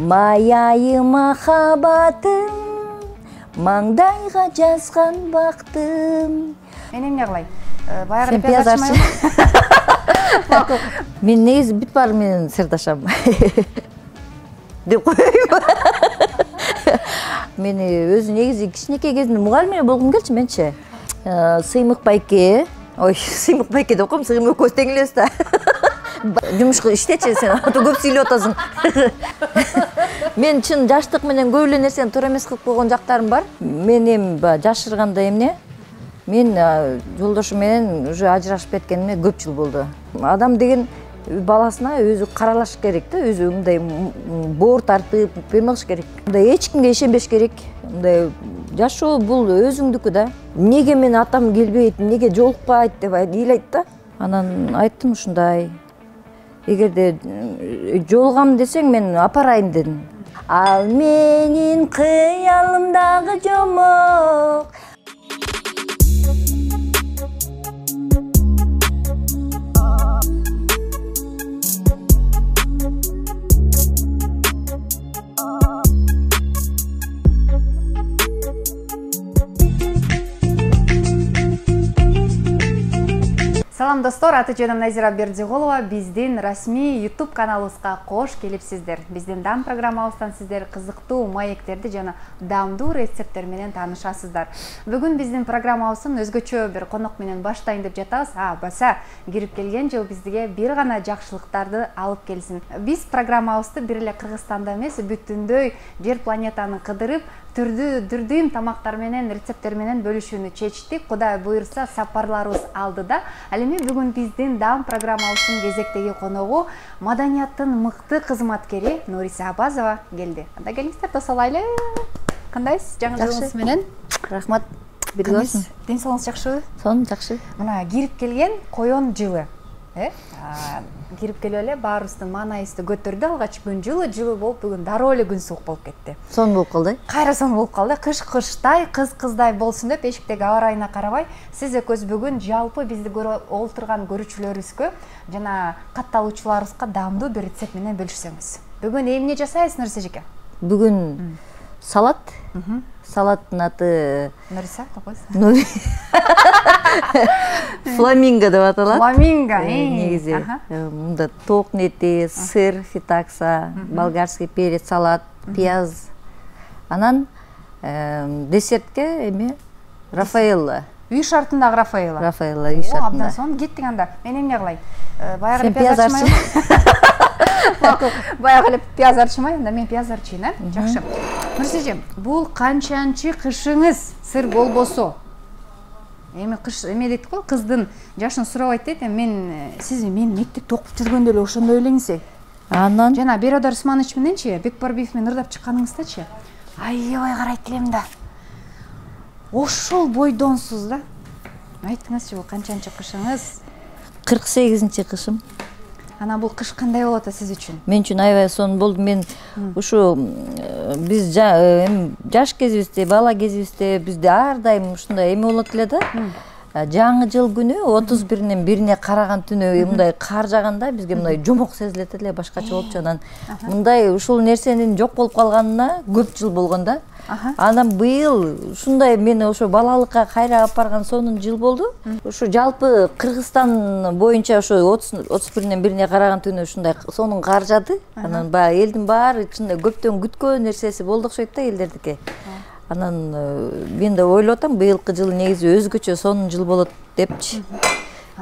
Маяйы махаббатым, маңдайға жазған бақтым. Мен эмне кылай? Баягы Сен пияз арчы. Мен негизи бүт бар менен сырдашам. Деп коёюн. Мен өзү негизи кичинекей кезимде мугалим эле болгум келчү менчи. Сыймык байке. Ой, сыймык байке деп коем, сыймык көз тең элебиз да. Жумушка иштечи, сен аты көп сүйлөп атасың. Мен чын жаштык менен көп эле нерсени туура эмес кылып койгон жактарым бар. Мен эми жашырганда эмне? Мен жолдошум менен уже ажырашып кеткениме көп жыл болду. Адам деген баласына өзү каралаш керек да, өзү мындай боор тартып бермеш керек. Мындай эч кимге ишенбеш керек. Мындай жашоо бул өзүңдүкү да. Неге мен атам келбейт, неге жолукпайт деп ыйлайт да. Анан айттым ушундай. Эгерде жолугам десең мен апарайын дедим. Ал менин кыялымдагы жомок. Салам достор, аты жөнүм Назира Бердиголова. Биздин расмий YouTube каналыбызга кош келипсиздер. Биздин дам программабыздан сиздер кызыктуу маектерди жана даамдуу рецепттер менен таанышасыздар. Бүгүн биздин программабыздын өзгөчө бир конок менен баштайын деп жатабыз. Баса кирип келген жыл бизге бир гана жакшылыктарды алып келсин. Биз программабызды бир эле Кыргызстанда эмес, бүтүндөй жер планетаны кыдырып, түрдүү тамактар менен, рецепттер менен бөлүшүүнү чечтик. Кудай буйрса, сапарларыбыз алдыда. Ал эми бүгүн биздин дам программабыздын кезектеги коногу маданияттын мыкты кызматкери Нориса Абазова келди. Анда келиңиздер, тосолайлы. Кандайсыз? Жаңы жылыңыз менен? Рахмат. Бирге болсун. Ден соолугуңуз жакшыбы? Сонун жакшы. Мына кирип келген коён жылы. Кирип келип эле баарыбыздын маанайыбызды көтөрдү. Алгач күн жылы болуп, бүгүн дароо эле күн суук болуп кетти. Сонун болуп калды. Кайра сонун болуп калды. Кыш кыштай, кыз кыздай болсун деп эшиктеги аба ырайына карабай, сиз экөөбүз бүгүн жалпы бизди олтурган көрүүчүлөрүбүзгө жана катталуучуларыбызга даамдуу бир рецепт менен бөлүшсөңүз. Бүгүн эмне жасайсыз, Нуриса эжеке? Бүгүн салат. Салаттын аты Нориса койсуң. Фламинго деп аталат. Фламинго, негизи. Мында тоок нети, сыр, фитакса, болгарский перец, салат, пияз. Анан десертке эме Рафаэлла. Үй шартындагы Рафаэлла. Рафаэлла үй шартында. Абдан сонун кеттиң анда. Мен эмне кылай? Баягы Сен пияз арчымайбы? Макул. Баягы эле пияз арчымай, анда мен пияз арчыйын, Жакшы. Нуриса эже, бул канчанчы кышыңыз сыр болбосо? Эми кыш эме дейт го, кыздын жашын сурабайт дейт. Сиз мен мектепте окуп жүргөндө эле ошондой элеңиз. Анан жана Беродар Усманович мененчи, Бекбарбиев менен ырдап чыкканыңыздачы. Аябай карайт элем да. Ошол бойдонсуз да. Айттыңызчы, бул канчанчы кышыңыз? 48-чи кышым. Анан бул кыш кандай болот сиз үчүн? Мен үчүн аябай сонун болду. Мен ушу биз жаш кезибизде, бала кезибизде бизде ар дайым ушундай эме болот эле да. Жаңы жыл күнү 31-нен 1-ине караган түнү мындай кар жаганда бизге мындай жомок сезилет эле, башкача болчу. Анан мындай ушул нерсенин жок болуп калганына көп жыл болгон да. Анан быйыл ушундай мени ошо балалыкка кайра алып барган сонун жыл болду. Ушу жалпы Кыргызстан боюнча ошо 31-нен 1-ине караган түнү ушундай сонун кар жаады. Анан баягы элдин баары чынында көптөн күткөн нерсеси болду окшойт да элдердики. Анан мен да ойлоп атам, быйылкы жыл негизи өзгөчө сонун жыл болот депчи.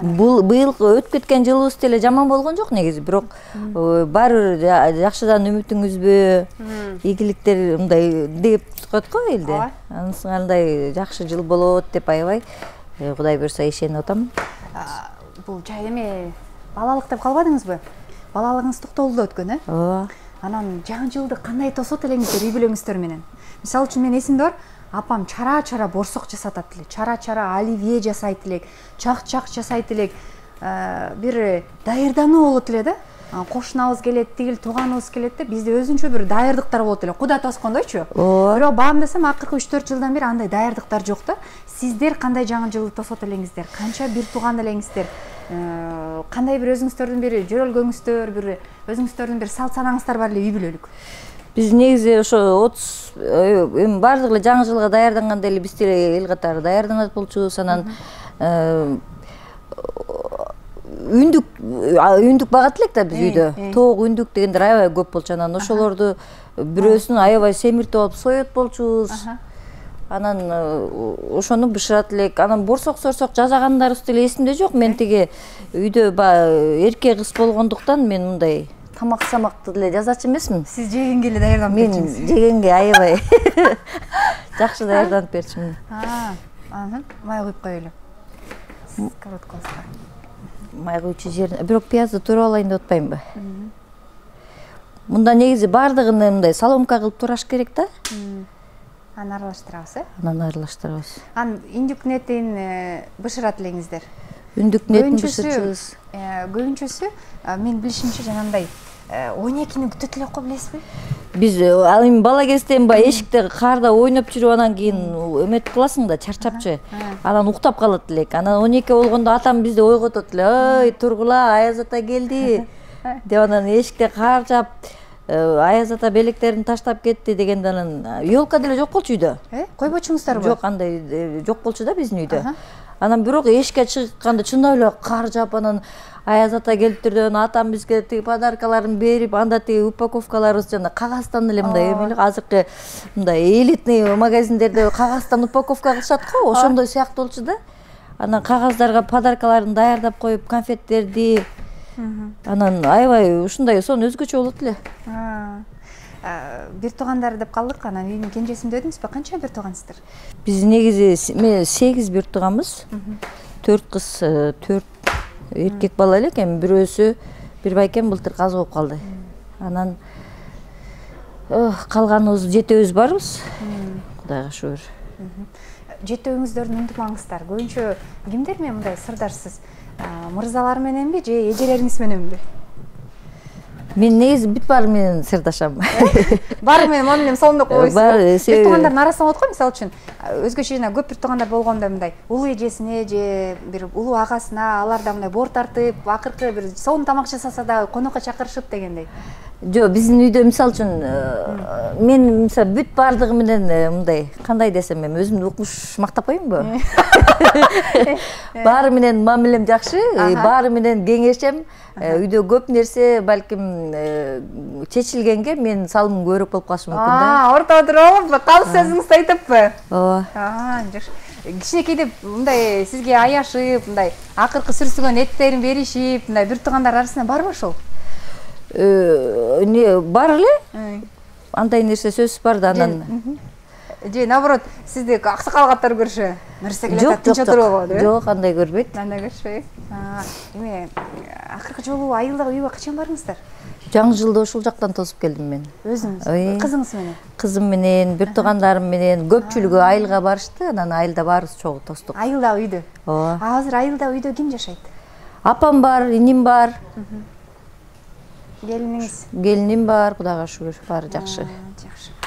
Быйылкы өтүп кеткен жылыбыз деле жаман болгон жок негизи, бирок баары жакшыдан үмүтүн үзбө, ийгиликтер мындай деп коет го элде. Андай жакшы жыл болот деп аябай Кудай буйрса ишенип атам. Бул жай эме балалык деп калбадыңызбы? Балалыгыңыз токтогулда өткөн, Ооба. Анан жаңы жылды кандай тосот элеңиздер үй бүлөңүздөр менен? Мисалы үчүн мен эсимде бар, апам чара-чара борсок жасатат эле, чара-чара оливье жасайт элек, чак-чак жасайт элек, бир даярдануу болот эле да. Кошунабыз келет, тигил тууганыбыз келет да, бизде өзүнчө бир даярдыктар болот эле, куда тоскондойчу. Бирок баам десем, акыркы 3-4 жылдан бери андай даярдыктар жок да. Сиздер кандай жаңы жылды тосот элеңиздер? Канча бир тууган элеңиздер? Кандай бир өзүңүздөрдүн бир жөрөлгөңүздөр, бир өзүңүздөрдүн бир салт санаңыздар бар эле үй бүлөлүк? Биз негизи ошо 30 эми бардык эле жаңы жылга даярданганда эле биз деле эл катары даярданат болчубуз. Анан үндүк багат элек да биз үйдө. Тоок үндүк дегендер аябай көп болчу. Анан ошолорду бирөөсүн аябай семиртип алып соет болчубуз. Анан ошону бышырат элек. Анан борсок жасагандарыбыз деле эсимде жок. Мен тиги үйдө эркек кыз болгондуктан мен мындай тамак самакты деле жазачу эмесмин. Сиз жегенге эле даярданып берчүсүз. Мен жегенге аябай жакшы даярданып берчүмүн. Май куюп коелу. Сковородкабызга. Май куючу жерине бирок пиязды туруп алайын деп атпаймынбы? Мында негизи бардыгын мындай соломка кылып тураш керек да. Анан аралаштырабыз, Анан аралаштырабыз. Үндүк нетин бышырат элеңиздер. Үндүк нетин бышырчубуз. Көбүнчөсү мен билишимче жанагындай 12-ни күтөт элек го, билесизби? Биз ал эми бала кезден эшикте карда ойноп жүрүп анан кийин эметип каласың да, чарчапчы. Анан уктап калат элек. Анан 12 болгондо атам бизди ойготот эле. Ой, тургула, Аяз ата келди деп анан эшикте каржап, Аяз ата белектерин таштап кетти дегенде анан ёлка деле жок болчу үйдө. Койбочуңуздарбы? Жок, андай жок болчу да биздин үйдө. Анан бирок эшикке чыкканда чындап эле каржап анан Аяз ата келиптир деп атам бизге тиги подаркаларын берип, анда тиги упаковкаларыбыз жана кагаздан эле мындай эмелик азыркы мындай элитный магазиндерде кагаздан упаковка кылышат го, ошондой сыяктуу болчу да. Анан кагаздарга подаркаларын даярдап коюп, конфеттерди. Анан аябай ушундай сон өзгөчө болот эле. Бир туугандар деп калдык. Анан үйдүн кенжесинде өдүңүзбү? Канча бир туугансыздар? Биз негизи 8 бир тууганбыз. 4 кыз, 4 эркек бала элек. Эми бирөөсү бир байкем былтыр каза болуп калды. Анан калганыбыз 7 барбыз. Кудайга шүгүр. 7 ынтымагыңыздар көбүнчө кимдер менен мындай сырдарсыз? Мырзалар мененби же эжелериңиз мененби? Мен негизи бүт баары менен сырдашам. Баары менен мону менен сонундо койсуз. Бир туугандардын арасында болот го, мисалы үчүн өзгөчө жана көп бир туугандар болгондо мындай улуу эжесине же бир улуу агасына алар да мындай боор тартып, акыркы бир сонун тамак жасаса да конокко чакырышып дегендей. Жок, биздин үйдө мисалы үчүн мен мисалы бүт баардыгы менен мындай, кандай десем эми өзүмдү укмуш мактап коеюнбу? Баары менен мамилем жакшы, баары менен кеңешем. Үйдө көп нерсе балким чечилгенге мен салымым көбүрөөк болуп калышы мүмкүн да. Ортодо туруп, калыс сөзүңүздү айтыппы? Ооба. Жакшы. Кичинекейде мындай сизге аяшып, мындай акыркы сүрсүгөн эттерин беришип, мындай бир туугандар арасында барбы ошол? Бар эле. Андай нерсе сөзсүз бар да анан. Же наоборот, сизди аксакал катары көрүшө. Нерсе келет, тынча турбу деп. Жок, андай көрбөйт. Андай көрүшпөйбү? Эме акыркы жолу айылдагы үйгө качан барыңыздар? Жаңы жылда ошол жактан тосуп келдим мен. Өзүңүз? Кызыңыз менен? Кызым менен, бир туугандарым менен, көпчүлүгү айылга барышты, анан айылда баарыбыз чогуу тостук. Айылдагы үйдө? Ооба. Азыр айылдагы үйдө ким жашайт? Апам бар, иним бар. Келиниңиз? Келиним бар, Кудайга шүгүр, баары жакшы. Жакшы.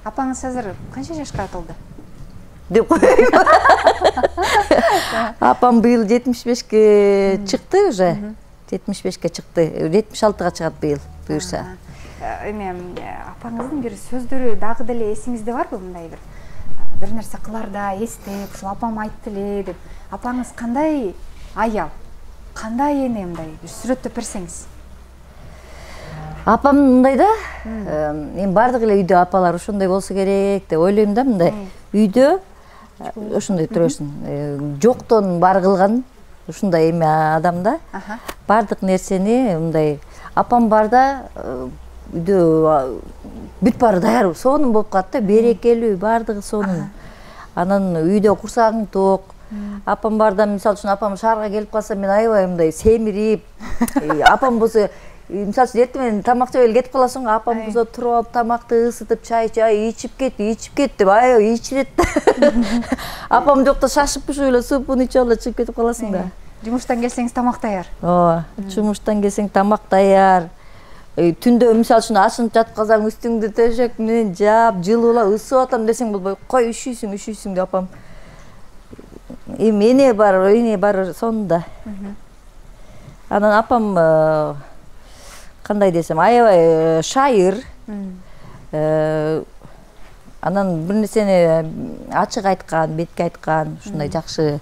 Апаңыз азыр канча жашка толду? Деп коеюн. Апам быйыл 75ке чыкты уже. 75ке чыкты. 76-га чыгат быйыл, буюрса. Эме апаңыздын бир сөздөрү дагы деле эсиңизде барбы, мындай бир нерсе кыларда эстеп, ушул апам айтты эле деп. Апаңыз кандай аял? Кандай эне мындай бир сүрөттөп берсеңиз? Апам мындай да, эми бардык эле үйдө апалар ошондой болсо керек деп ойлойм да, мындай. Үйдө ошондой турушун. Жоктон бар кылган ушундай эме адам да. Бардык нерсени мындай апам барда үйдө бүт баары даяр, сонун болуп калат да, берекелүү, бардыгы сонун. Анан үйдө курсагың ток. Апам барда, мисалы үчүн апам шаарга келип калса, мен аябай мындай семирип, апам болсо мисалы үчүн эртең менен тамак жеп эле кетип каласың, апам болсо туруп алып тамакты ысытып, чай ичип кет деп аябай ичирет да. Апам жокто шашып пушуп эле супун ичип алып чыгып кетип каласың да. Жумуштан келсеңиз тамак даяр. Ооба, жумуштан келсең тамак даяр. Түндө мисалы үчүн ашынып жаткансаң үстүңдү төшөк менен жаап, жылуула ысып атам десең болбой, кой үшүйсүң деп апам. Эне бар сонунда. Анан апам кандай десем, аябай шайыр. Анан бир нерсени ачык айткан, бетке айткан, ушундай жакшы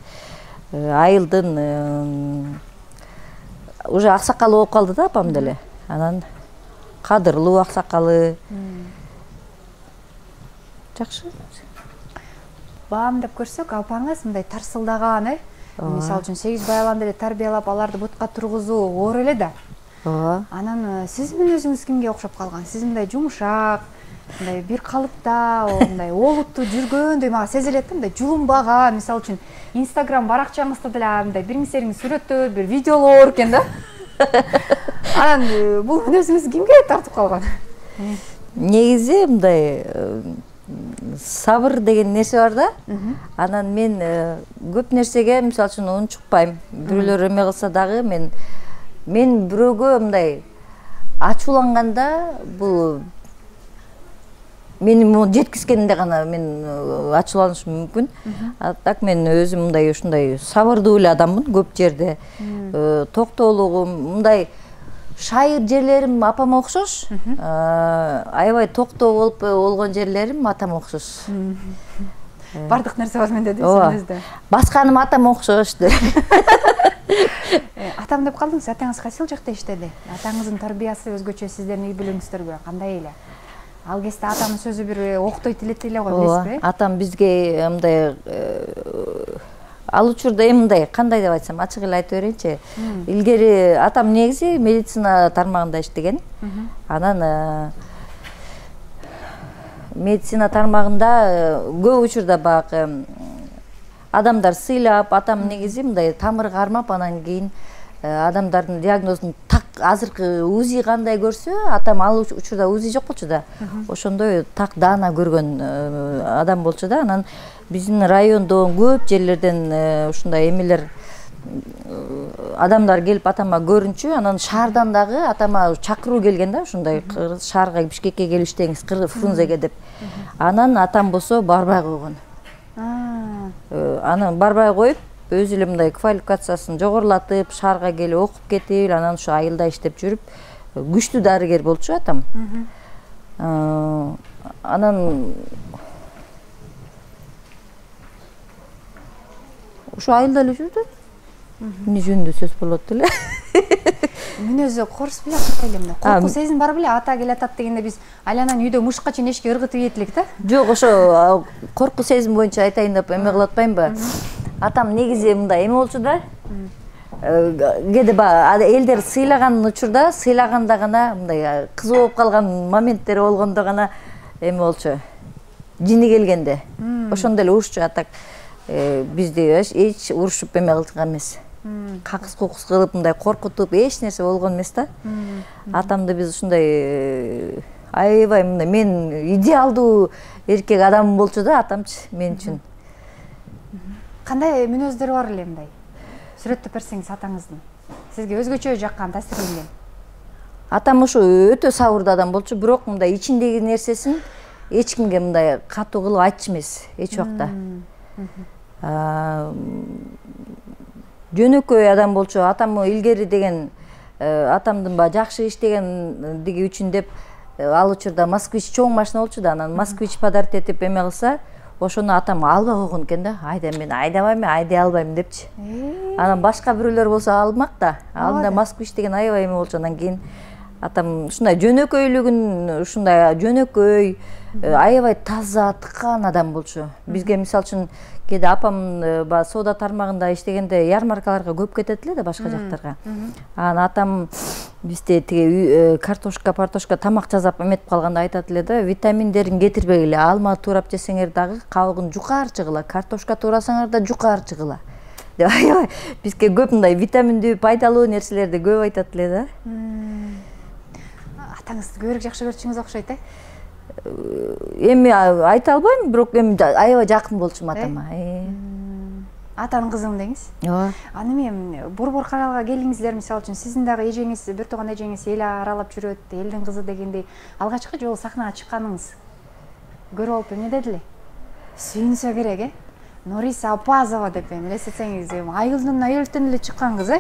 айылдын уже аксакалы болуп калды да апам деле. Анан кадырлуу аксакалы. Жакшы. Баам деп көрсөк, апаңыз мындай тарсылдаган, мисалы үчүн 8 байланды эле тарбиялап, аларды бутка тургузуу оор эле да. Ооба. Анан сиз өзүңүз кимге окшоп калган? Сиз мындай жумшак, мындай бир калыпта, мындай олуттуу жүргөндөй мага сезилет да, мындай жулунбаган, мисалы үчүн Instagram баракчаңызда деле мындай бириңиздердин сүрөттөр, бир видеолор экен да. Анан бул өзүңүз кимге тартып калган? Негизи мындай сабыр деген нерсе бар да. Анан мен көп нерсеге мисалы үчүн унчукпайм. Бирөөлөр эме кылса дагы мен бирөөгө мындай ачууланганда бул мени жеткизгенде гана мен ачууланышым мүмкүн. Так мен өзүм мындай ушундай сабырдуу эле адаммын көп жерде. Токтоолугум мындай шайыр жерлерим апама окшош. Аябай токтоо болуп болгон жерлерим атама окшош. Бардык нерсе бар менде дейсиңизде. Басканым атама окшош деп. Атам деп калдыңыз, атаңыз кайсыл жакта иштеди? Атаңыздын тарбиясы өзгөчө, сиздердин үй бүлөңүздөргө кандай эле? Ал кезде атамдын сөзү бир октойт эле эле го, билесизби? Атам бизге мындай ал учурда мындай кандай деп айтсам, ачык эле айтып берейинчи. Илгери атам негизи медицина тармагында иштеген. Анан медицина тармагында көп учурда баягы адамдар сыйлап, атам негизи мындай тамыр кармап, анан кийин адамдардын диагнозун так азыркы УЗИ кандай көрсө, атам ал учурда УЗИ жок болчу да. Ошондой так даана көргөн адам болчу да. Анан биздин райондо көп жерлерден ушундай эмелер адамдар келип атама көрүнчү. Анан шаардан дагы атама чакыруу келген да, ушундай шаарга Бишкекке келип иштеңиз, Фрунзеге деп. Анан атам болсо барбай койгон. Анан барбай коюп, өзү эле мындай квалификациясын жогорулатып, шаарга келип окуп кетип, анан ушу айылда иштеп жүрүп, күчтүү дарыгер болчу атам. Анан ушу айылда эле жүрдү. Эмне жөнүндө сөз болот эле. Мүнөзү корс беле кандай эле, коркуу сезим бар беле, ата келатат дегенде биз айланан үйдө мушка чейин эшикке ыргытып ийет да? Жок, ошо коркуу сезим боюнча айтайын деп эме кылып атпаймынбы? Атам негизи мындай эме болчу да. Кээде элдер сыйлаган учурда, сыйлаганда гана мындай кызуу болуп калган моменттери болгондо гана эме болчу. Жини келгенде. Ошондо эле урушчу, атак бизди эч урушуп эме кылган эмес. Какыс кукус кылып мындай коркутуп эч нерсе болгон эмес да. Атамды биз ушундай аябай мындай мен идеалдуу эркек адам болчу да атамчы мен үчүн. Кандай мүнөздөр бар эле мындай? Сүрөттөп берсеңиз атаңыздын. Сизге өзгөчө жаккан, таасирленген. Атам ушу өтө сабырдуу адам болчу, бирок мындай ичиндеги нерсесин эч кимге мындай катуу кылып айтчу эмес эч убакта. Жөнөкөй адам болчу. Атам илгери деген атамдын жакшы иштегендиги үчүн деп ал учурда Москвич чоң машина болчу да, анан Москвич подарить этип эме кылса, ошону атам албай койгон экен да. Айда мен айдабайм, айдай албайм депчи. Анан башка бирөөлөр болсо алмак да. Алдында Москвич деген аябай эме болчу. Анан кийин атам ушундай жөнөкөйлүгүн, ушундай жөнөкөй, аябай таза, тыккан адам болчу. Бизге мисалы үчүн кээде апам соода тармагында иштегенде ярмаркаларга көп кетет эле да, башка жактарга. Анан атам бизде тиги картошка тамак жасап эметип калганда айтат эле да, витаминдерин кетирбегиле, алма туурап жесеңер дагы кабыгын жукаар чыгыла, картошка туурасаңар да жукаар чыгыла деп аябай бизге көп мындай витаминдүү, пайдалуу нерселерди көп айтат эле да. Атаңызды көбүрөөк жакшы көрчүңүз окшойт, Эми айта албайм, бирок эми аябай жакын болчумун атама. Атанын кызым деңиз. Ооба. Аны мен Борбор Каралга келиңиздер, мисалы үчүн сиздин дагы эжеңиз, бир тууган эжеңиз эл аралап жүрөт, элдин кызы дегендей. Алгачкы жолу сахнага чыкканыңыз көрүп алып эмне дедиле? Сүйүнсө керек, Нориса Апазова деп элестетсеңиз, айылдын айылтын эле чыккан кыз,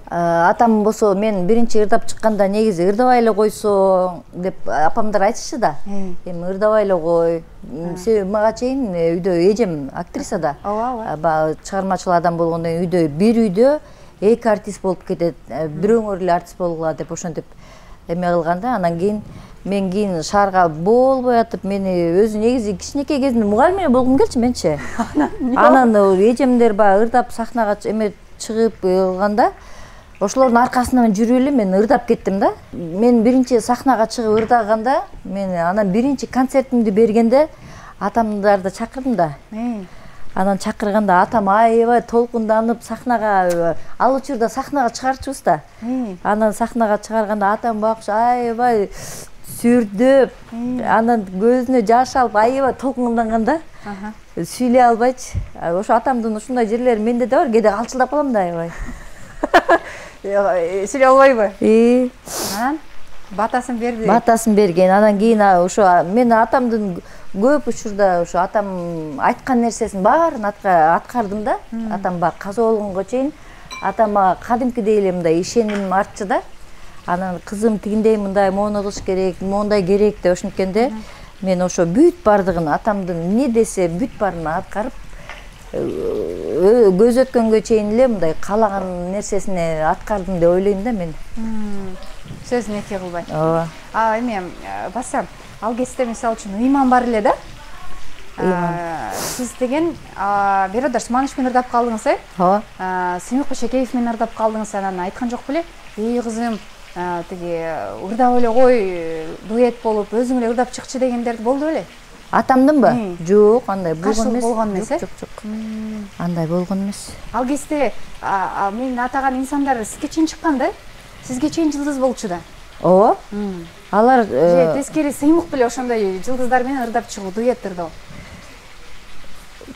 Атам болсо мен биринчи ырдап чыкканда негизи ырдабай эле койсоң деп апамдар айтышчу да. Эми ырдабай эле кой. Себеби мага чейин үйдө эжем актриса да. Ооба. Чыгармачыл адам болгондон кийин үйдө бир үйдө эки артист болуп кетет. Бирөөңөр эле артист болгула деп ошентип эме кылганда, анан кийин мен кийин шаарга болбой атып, мени өзү негизи кичинекей кезимде мугалим эле болгум келчү менчи. Анан эжемдер баягы ырдап сахнага эме чыгып кылганда, ошолордун аркасынан жүрүп эле мен ырдап кеттим да. Мен биринчи сахнага чыгып ырдаганда, мен анан биринчи концертимди бергенде атамдарды чакырдым да. Анан чакырганда атам аябай толкунданып сахнага, ал учурда сахнага чыгарчубуз да. Анан сахнага чыгарганда атам багыш аябай сүрдөп, анан көзүнө жаш алып аябай толкунданганда сүйлөй албайчы. Ошо атамдын ушундай жерлери менде да бар, кээде калчылдап калам да аябай. Сүйлөй албайбы? Анан батасын берди. Батасын берген. Анан кийин ошо мен атамдын көп учурда ошо атам айткан нерсесин баарын аткардым да. Атам баг каза болгонго чейин атама кадимкидей эле мындай ишеним артчы да. Анан кызым тигиндей мындай моуну кылыш керек, моундай керек деп ошенткенде мен ошо бүт бардыгын атамдын эмне десе бүт баарын аткарып көз өткөнгө чейин эле мындай каалаган нерсесине аткардым деп ойлойм да мен. Сөзүн эки кылбай. Ооба. Эме басам, ал кезде мисалы үчүн ыйман бар эле да. Сиз деген Беродар Сманович менен ырдап калдыңыз, Ооба. Сыймык Бешекеев менен ырдап калдыңыз, анан айткан жок беле? Эй кызым, тиги ырдап эле кой, дуэт болуп, өзүң эле ырдап чыкчы дегендер болду беле? Атамдынбы? Жок, андай болгон эмес. Болгон эмес, Жок. Андай болгон эмес. Ал кезде мен атаган инсандар сизге чейин чыккан да? Сизге чейин жылдыз болчу да. Ооба. Алар тескери сыймык беле ошондой жылдыздар менен ырдап чыгуу, дуэт ырдоо.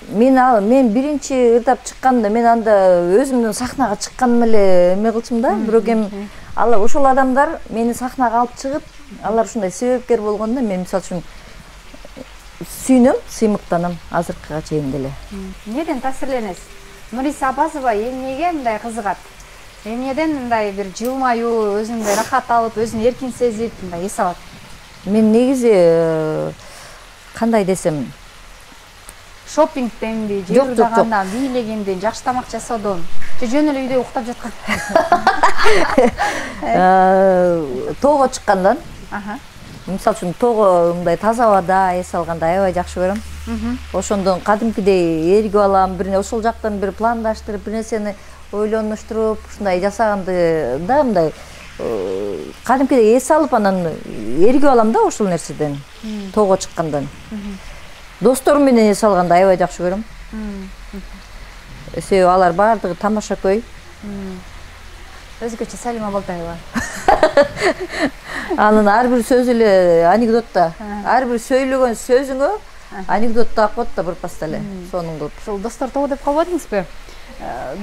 Мен биринчи ырдап чыкканда мен анда өзүмдүн сахнага чыкканым эле эме кылчумун да. Бирок эми ал ошол адамдар мени сахнага алып чыгып, алар ушундай себепкер болгондо мен мисалы үчүн сүйүнөм, сыймыктанам азыркыга чейин деле. Эмнеден таасирленесиз? Нориса Апазова эмнеге мындай кызыгат? Эмнеден мындай бир жылмаюу, өзүндөй рахат алып, өзүн эркин сезип, мындай эс алат? Мен негизи кандай десем, шоппингденби, же ырдагандан, бийлегенден, жакшы тамак жасоодон, же жөн эле үйдө уктап жаткан? тоого чыккандан. Мисалы үчүн тоого мындай таза абада эс алганда аябай жакшы көрөм. Ошондон кадимкидей эргип алам, бир ошол жактан бир пландаштырып, бир нерсени ойлонуштуруп, ушундай жасаганды да мындай кадимкидей эс алып, анан эргип алам да ошол нерседен, тоого чыккандан. Досторум менен эс алганды аябай жакшы көрөм. Себеби алар баардыгы тамаша көй. Өзгөчө Салима Балтаева. Анын ар бир сөзү эле анекдотта. Ар бир сөйлөгөн сөзүңө анекдот таап коет да бурпаста эле. Сонун кылып. Ошол Достор тобу деп калбадыңызбы?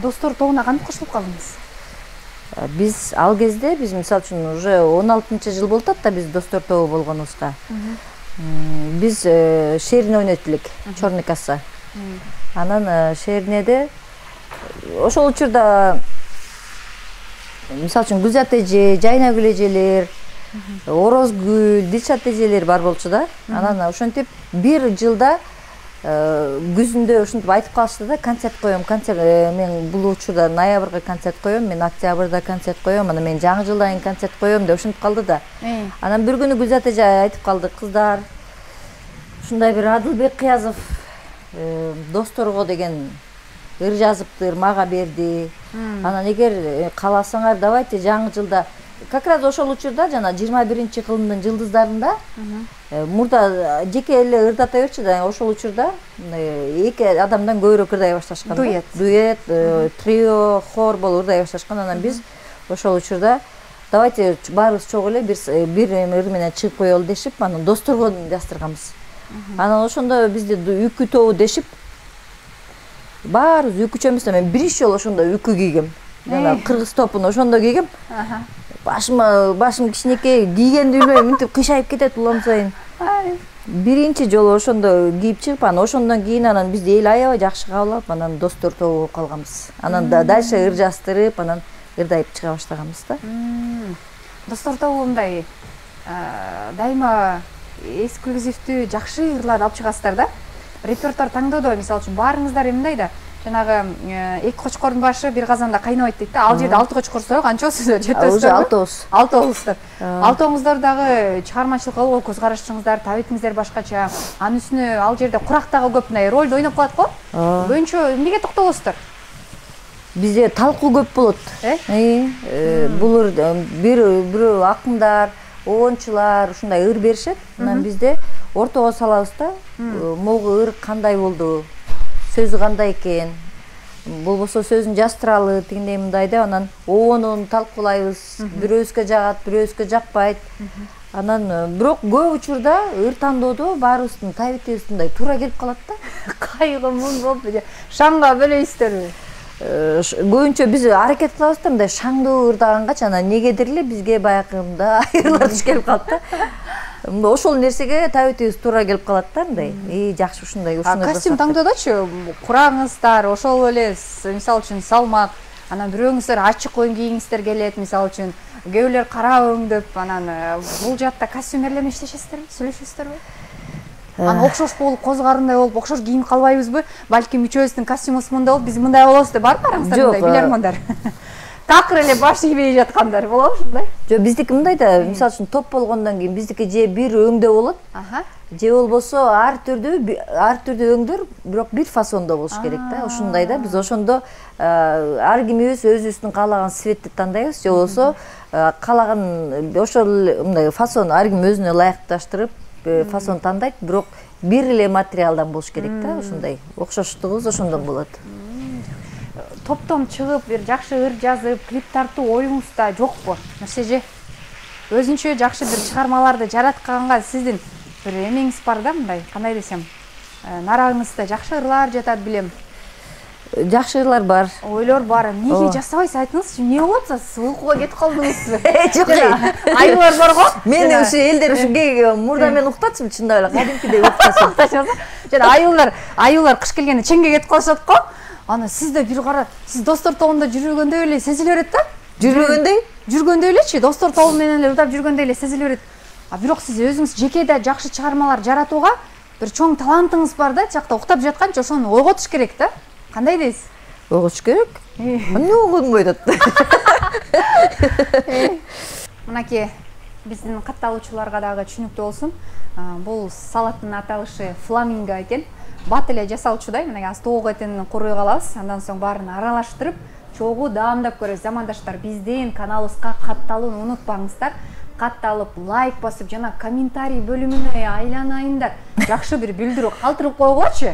Достор тобуна кантип кошулуп калдыңыз? Биз ал кезде мисалы үчүн уже 16-жыл болуп атат да биз Достор тобу болгонубузга. Биз шерин ойнойт элек, Черный касса. Анан шеринеде ошол учурда мисалы үчүн Гүлзат эже, Жайнагүл эжелер, Орозгүл, Дилшат эжелер бар болчу да. Анан ошентип бир жылда күзүндө ошентип айтып калышты да, концерт коём, мен бул учурда ноябрга концерт коём, мен октябрда концерт коём, анан мен жаңы жылдан кийин концерт коём деп ошентип калды да. Анан бир күнү Гүлзат эже айтып калды, кыздар, ушундай бир Адылбек Кыязов Досторго деген ыр жазыптыр, мага берди. Анан эгер кааласаңар, давайте жаңы жылда, как раз ошол учурда жана 21-кылымдын жылдыздарында мурда жеке эле ырдата берчү да, ошол учурда эки адамдан көбүрөөк ырдай башташкан. Дуэт, трио, хор болуп ырдай башташкан. Анан биз ошол учурда давайте баарыбыз чогуу эле бир ыр менен чыгып коелу дешип, анан Досторго жаздырганбыз. Анан ошондо бизде үкү тобу дешип, баарыбыз үкүчө эмес, мен биринчи жолу ошондо үкү кийгем. Жана кыргыз топун ошондо кийгем. Башым кичинекей, кийгенди билбейм, мынтип кыйшайып кетет улам сайын. биринчи жолу ошондо кийип чыгып, анан ошондон кийин анан бизди эл аябай жакшы кабыл алып, анан достор тобу болуп калганбыз. Анан дальше ыржастырып, анан ырдайып чыга баштаганбыз да. Достор тобу мындай дайыма эксклюзивдүү жакшы ырларды алып чыгасыздар да. Репертуар таңдоодо мисалы үчүн баарыңыздар эмне да жанагы эки кочкордун башы бир казанда кайнабайт дейт да. Ал жерде 6 кочкорсуздар, канчасыздар? Жетесиздер. 6 болсуздар. 6 дагы чыгармачылыкка болгон көз карашыңыздар, табитиңиздер башкача. Анын үстүнө ал жерде курак дагы көп мындай ролду ойноп калат го. Көбүнчө эмнеге токтолосуздар? Бизде талкуу көп болот. Булар бирөө акындар, оончулар ушундай ыр беришет. Анан бизде ортого салабыз да. Могу ыр кандай болду? Сөзү кандай экен? Болбосо сөзүн жаздыралы, тигиндей мындай да. Анан оонун талкуулайбыз. Бирөөбүзгө жагат, бирөөбүзгө жакпайт. Анан бирок көп учурда ыр тандоодо баарыбыздын табитибиз туура келип калат да. Кайгы муң болуп, шаңга бөлөйсүздөрбү? Көбүнчө биз аракет кылабыз да, мындай шаңдуу ырдагангач, анан негедир эле бизге баягы мындай айырлар түшүп келип калат да. Ошол нерсеге табитибиз туура келип калат да, мындай. Жакшы ушундай. Костюм таңдоодочу курагыңыздар ошол эле, мисалы үчүн салмак, анан бирөөңүздөр ачык оюн кийиңиздер келет, мисалы үчүн көөбүлөр кара өңдөп, анан бул жакта костюмерлер менен иштешесиздерби, сүйлөшөсүздөрбү? Анан окшош болуп, коз карындай болуп, окшош кийинип калбайбызбы? Балким үчөөбүздүн костюмубуз мындай болуп, биз мындай болобуз деп барбы араңыздар мындай билермандар? Такыр эле баш ийбей жаткандар болобу ушундай? Жок, биздики мындай да, мисалы үчүн топ болгондон кийин биздики же бир өңдө болот. Же болбосо ар түрдүү өңдөр, бирок бир фасондо болуш керек да. Ушундай да, биз ошондо ар кимибиз өзүбүздүн каалаган цветти тандайбыз, же болбосо каалаган ошол мындай фасон ар ким өзүнө ылайыкташтырып фасон тандайт, бирок бир эле материалдан болуш керек да, ушундай. Окшоштугубуз ошондон болот. Топтон чыгып, бир жакшы ыр жазып, клип тартуу оюңузда жокпу? Нерсе өзүнчө жакшы бир чыгармаларды жаратканга сиздин бир эмеңиз бар да, мындай, кандай десем, нарагыңызда жакшы ырлар жатат билем. Жакшы ырлар бар. Ойлор бар. Эмнеге жасабайсыз, айтыңызчы, эмне болуп атса, уйкуга кетип калдыңызбы? Жок. Аюлар бар го? Мен ушу элдер ушу мурда мен уктатчумун, чындап эле кадимкидей уктатчумун. Жана аюлар кыш келгенде чеңге кетип калышат го. Аны сизде бир кара, сиз достор тобунда жүргөндөй эле сезиле берет да? Жүргөндөй элечи, достор тобу менен эле ырдап жүргөндөй эле сезиле берет. Бирок сиз өзүңүз жекеде жакшы чыгармалар жаратууга бир чоң талантыңыз бар да, жакта уктап жатканча ошону ойготуш керек да. Кандай дейсиз? Ойготуш керек. Эмне ойгонбой атат? Мынакей биздин катталуучуларга дагы түшүнүктүү болсун. Бул салаттын аталышы фламинго экен. Бат эле жасалчудай, мына астоо этин куруй калабыз, андан соң баарын аралаштырып, чогуу даамдап көрөбүз. Замандаштар, биздин каналыбызга катталууну унутпаңыздар. Катталып, лайк басып, жана комментарий бөлүмүнө айланайындар. Жакшы бир билдирүү калтырып койгочу.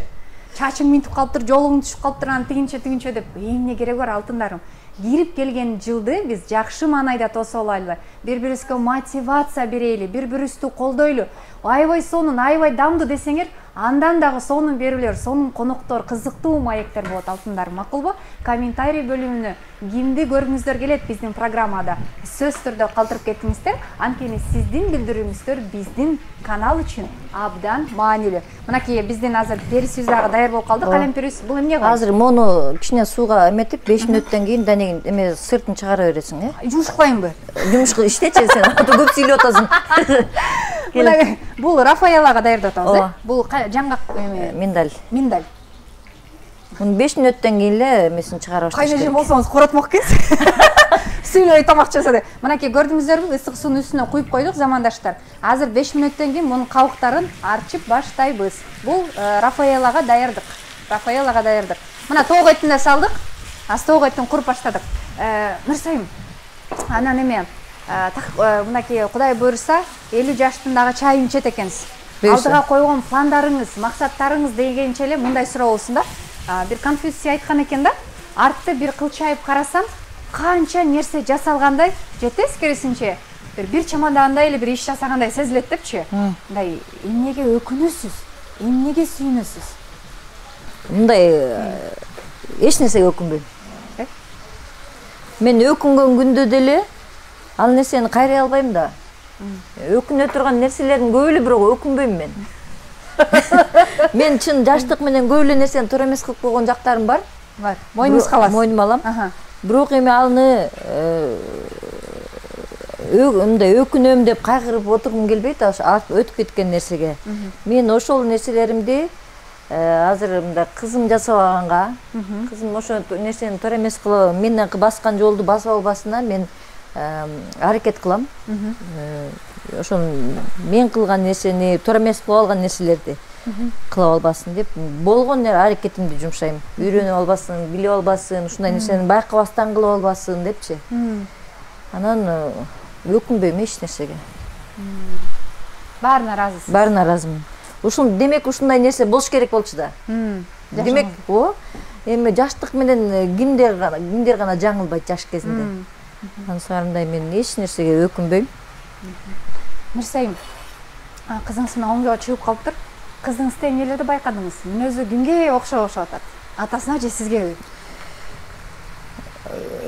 Чачың минтип калыптыр, жолуң түшүп калыптыр, анан тигинче деп, эмне керек бар алтындарым? Кирип келген жылды биз жакшы маанайда тосолайлы, бири-бирибизге мотивация берели, бири-бирибизди колдойлу. Аябай сонун, аябай дамдуу десеңер, андан дагы сонун берүүлөр, сонун коноктор, кызыктуу маектер болот алтындар, макулбу? Комментарий бөлүмүнө кимди көргүңүздөр келет биздин программада? Сөз түрдө калтырып кетиңиздер, анткени сиздин билдирүүңүздөр биздин канал үчүн абдан маанилүү. Мынакей биздин азыр перисибиз дагы даяр болуп калды. Калем перис бул эмне кылат? Азыр мону кичине сууга эметип 5 мүнөттөн кийин данегин эме сыртын чыгара бересиң, Жумушкпайбы? Жумушка иштечи сен, көп сүйлөп атасың. Бул Рафаэлага даярдап атабыз, Бул жаңгак миндаль. Миндаль. Муну 5 мүнөттөн кийин эле эмесин чыгара башташ керек. Кайнажем болсоңуз коратмак экенсиз. Сүйлөй тамак жасады. Мынакей көрдүңүздөрбү, ысык суунун үстүнө куюп койдук, замандаштар. Азыр 5 мүнөттөн кийин мунун кабыктарын арчып баштайбыз. Бул Рафаэлага даярдык. Мына тоок этин да салдык. Тоок этин куруп баштадык. Нурсайым, анан эме мынакей Кудай буйруса 50 жаштын дагы чайын ичет экенсиз. Алдыга койгон пландарыңыз, максаттарыңыз дегенче эле мындай суроо болсун да. Бир Конфуций айткан экен да, артты бир кылчайып карасам, канча нерсе жасалгандай, же тескерисинче бир чамадагандай эле бир иш жасагандай сезилет депчи. Мындай эмнеге өкүнөсүз, эмнеге сүйүнөсүз? Мындай эч нерсеге өкүнбөйм. Мен өкүнгөн күндө деле ал нерсени кайрай албайм да. Өкүнө турган нерселердин көбү эле, бирок өкүнбөйм мен. Мен чын жаштык менен көп эле нерсени туура эмес кылып койгон жактарым бар. Мойнуңузга аласыз. Мойнума алам. Бирок эми аны мындай өкүнөм деп кайгырып отургум келбейт, өтүп кеткен нерсеге. Мен ошол нерселеримди азыр мындай кызым жасабаганга, кызым ошо нерсени туура эмес кылып, менден баскан жолду басып албасына мен аракет кылам. Ошол мен кылган нерсени туура эмес кылып алган нерселерди кыла албасын деп болгон аракетимди жумшайм. Үйрөнүп албасын, билип албасын, ушундай нерсени байкабастан кылып албасын депчи. Анан өкүнбөйм эч нерсеге. Баарына ыраазысыз. Баарына ыраазымын. Ушул демек ушундай нерсе болуш керек болчу да. Демек, эми жаштык менен кимдер гана жаңылбайт жаш кезинде. Ансарындай мен эч нерсеге өкүнбөйм. Мирсайым, кызыңыз менен оңдоого чыгып калыптыр. Кызыңызда эмнелерди байкадыңыз? Мүнөзү кимге окшоп атат? Атасына же сизгеби?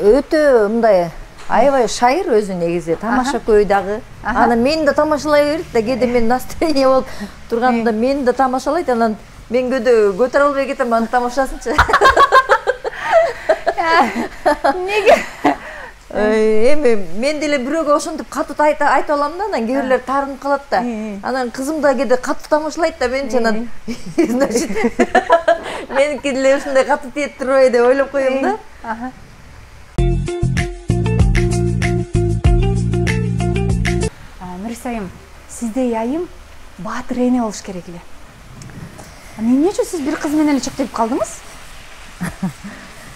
Өтө мындай аябай шайыр өзү негизи, тамаша көй дагы. Анан мени да тамашалай берет да, кээде мен настроение болуп турганда мени да тамашалайт, анан мен көтөрө албай кетем анын тамашасынчы. Неге? Эми мен деле бирөөгө ошентип катуу айтып алам да, анан кээ бирлер таарынып калат да. Анан кызым да кээде катуу тамашалайт да менчи, анан значит меники деле ушундай катуу тиет турбайбы деп ойлоп коем да. Мирсайым, сиздей айым баатыр эне болуш керек эле. Эмне үчүн сиз бир кыз менен эле чектелип калдыңыз?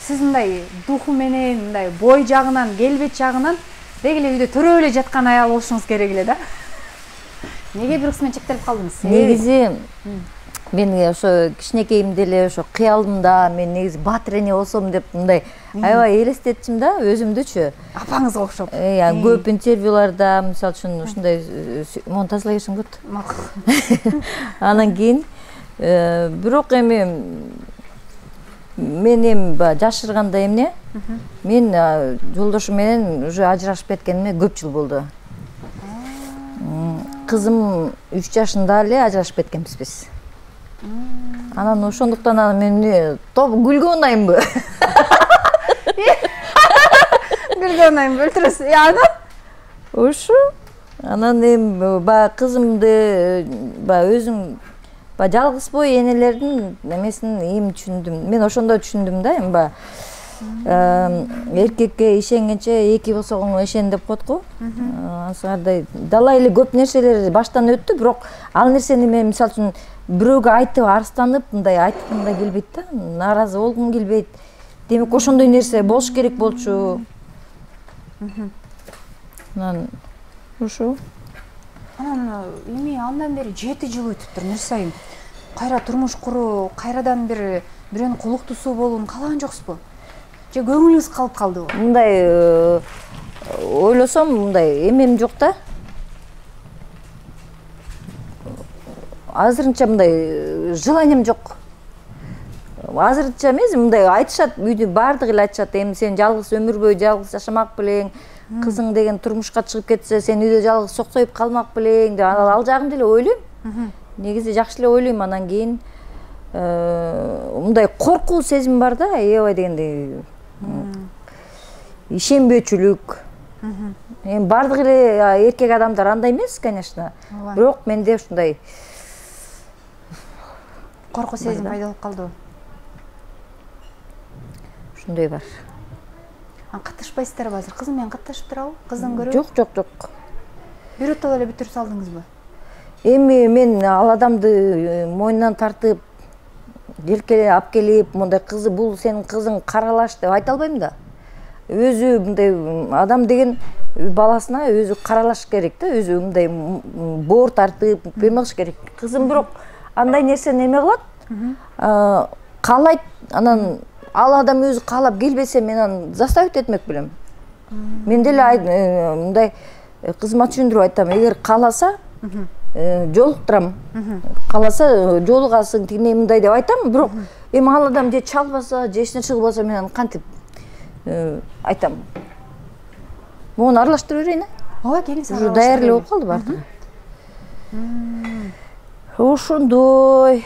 Сиз мындай духу менен, мындай бой жагынан, келбет жагынан деги эле үйдө төрөп эле жаткан аял болушуңуз керек эле да. Неге бир кыз менен чектелип калдыңыз? Негизи мен ошо кичинекейимде эле ошо кыялымда мен негизи баатыр эне болсом деп мындай аябай элестетчим да өзүмдүчү. Апаңызга окшоп. Көп интервьюларда, мисалы үчүн ушундай монтажлай берсең болот. Анан кийин бирок эми мен эми жашырганда эмне? Мен жолдошум менен уже ажырашып кеткениме көп жыл болду. Кызым 3 жашында эле ажырашып кеткенбиз биз. Анан ошондуктан мен күлгө унайымбы? Күлгө унайымбы, өлтүрөсүз. Анан? Ошо. Анан эми кызымды өзүң жалгыз бой энелердин немесин эми түшүндүм. Мен ошондо түшүндүм да, эми эркекке ишенгенче эки босогоң ишен деп коет го. Ансыгардай далай эле көп нерселер баштан өттү, бирок ал нерсени мен мисалы үчүн бирөөгө айтып арстанып мындай айткым да келбейт да, нааразы болгум келбейт. Демек ошондой нерсе болуш керек болчу. Анан ошо. Анан эми андан бери 7 жыл өтүптүр, Мирсайым. Кайра турмуш куруу, кайрадан бирөөнүн колуктусу болуун каалаган жоксузбу? Же көңүлүңүз калып калдыбы? Мындай ойлосом, мындай эмем жок да. Азырынча мындай желанием жок. Азырынча эмес, мындай айтышат, үйдө баардыгы эле айтышат, эми сен жалгыз өмүр бою жалгыз жашамак белең, кызың деген турмушка чыгып кетсе, сен үйдө жалгыз соксоюп калмак белең деп, ал жагын деле ойлойм. Негизи жакшы эле ойлойм, анан кийин мындай коркуу сезим бар да, эбай дегендей. Ишенбөөчүлүк. Эми баардык эле эркек адамдар андай эмес, конечно. Бирок менде ушундай коркуу сезим пайда болуп калдыбы? Ушундай бар. Катташпайсыздарбы азыр? Кызым менен катташып турабы? Кызын көрөбү? Жок. Биротоло эле бүтүрүп салдыңызбы? Эми мен ал адамды мойнунан тартып, желкелеп алып келип, мындай кызы бул сенин кызың каралаш деп айта албайм да. Өзү мындай адам деген баласына өзү каралаш керек да, өзү мындай боор тартып, эме кылыш керек. Кызым бирок андай нерсени эме кылат, каалайт, анан ал адам өзү каалап келбесе мен аны заставить этмек белем. Мен деле мындай кызыма түшүндүрүп айтам, эгер кааласа жолуктурам, кааласа жолугасың, тигине мындай деп айтам, бирок эми ал адам же чалбаса, же эч нерсе кылбаса мен аны кантип айтам. Мону аралаштыра берейин. Ооба, келиңиз. Уже даяр эле болуп калды баардыгы. ошондой.